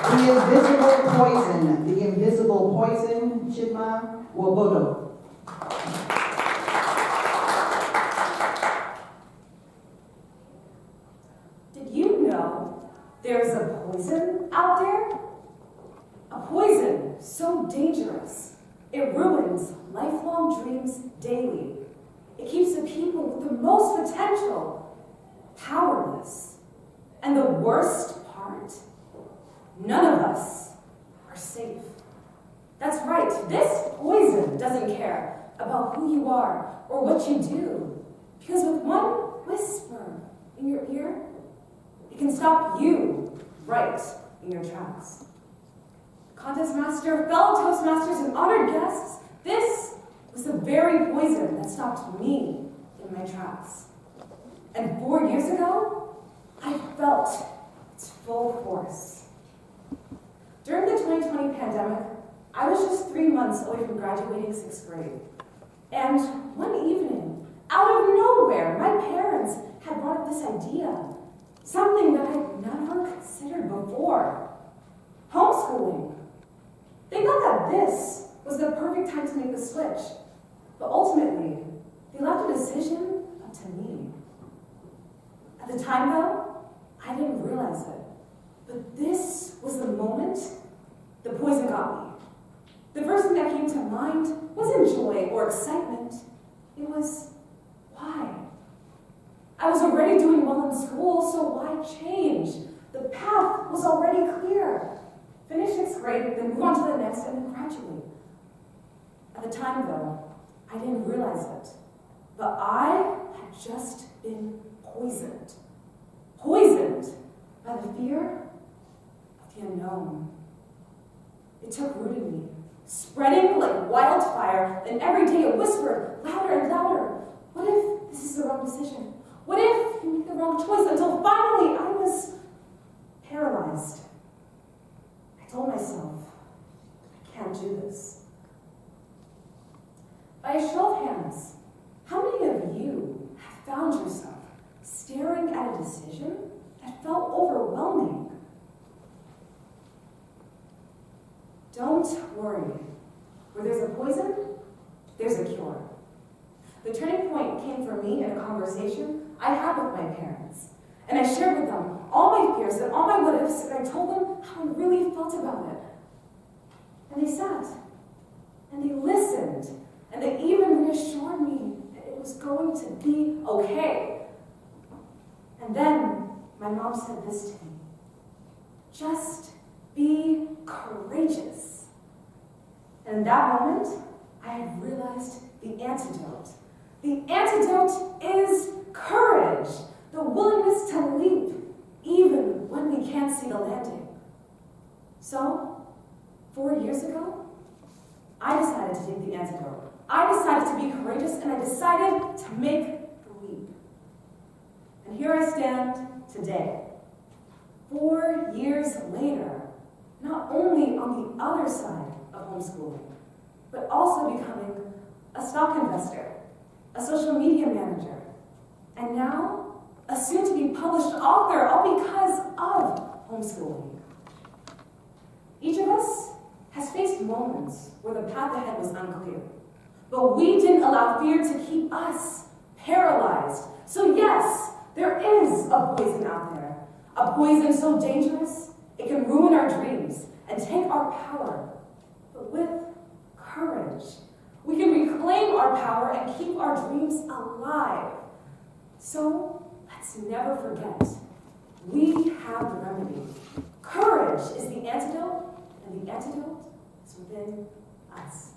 The invisible poison. The invisible poison. Chidimma Nwobodo. Did you know there's a poison out there? A poison so dangerous, it ruins lifelong dreams daily. It keeps the people with the most potential powerless. And the worst part, none of us are safe. That's right, this poison doesn't care about who you are or what you do. Because with one whisper in your ear, it can stop you right in your tracks. Contest master, fellow Toastmasters, and honored guests, this was the very poison that stopped me in my tracks. And 4 years ago, I felt its full force. During the 2020 pandemic, I was just 3 months away from graduating 6th grade. And one evening, out of nowhere, my parents had brought up this idea, something that I'd never considered before: homeschooling. They thought that this was the perfect time to make the switch, but ultimately, they left the decision up to me. At the time, though, I didn't realize it, but this was the moment the poison got me. The first thing that came to mind wasn't joy or excitement. It was, why? I was already doing well in school, so why change? The path was already clear. Finish 6th grade, then move on to the next, and then graduate. At the time, though, I didn't realize it, but I had just been poisoned. Poisoned by the fear of the unknown. It took root in me, spreading like wildfire, and every day it whispered louder and louder. What if this is the wrong decision? What if you make the wrong choice? Until finally I was paralyzed. I told myself, I can't do this. By a show of hands, how many of you have found yourself staring at a decision that felt overwhelming? Don't worry. Where there's a poison, there's a cure. The turning point came for me in a conversation I had with my parents. And I shared with them all my fears and all my what-ifs, and I told them how I really felt about it. And they sat, and they listened, and they even reassured me that it was going to be okay. And then my mom said this to me: just be courageous. And in that moment, I had realized the antidote. The antidote is courage, the willingness to leap, even when we can't see the landing. So, 4 years ago, I decided to take the antidote. I decided to be courageous, and I decided to make the leap. And here I stand today, 4 years later, not only on the other side of homeschooling, but also becoming a stock investor, a social media manager, and now a soon-to-be-published author, all because of homeschooling. Each of us has faced moments where the path ahead was unclear, but we didn't allow fear to keep us paralyzed. So yes, there is a poison out there, a poison so dangerous it can ruin our dreams and take our power. But with courage, we can reclaim our power and keep our dreams alive. So let's never forget, we have the remedy. Courage is the antidote, and the antidote is within us.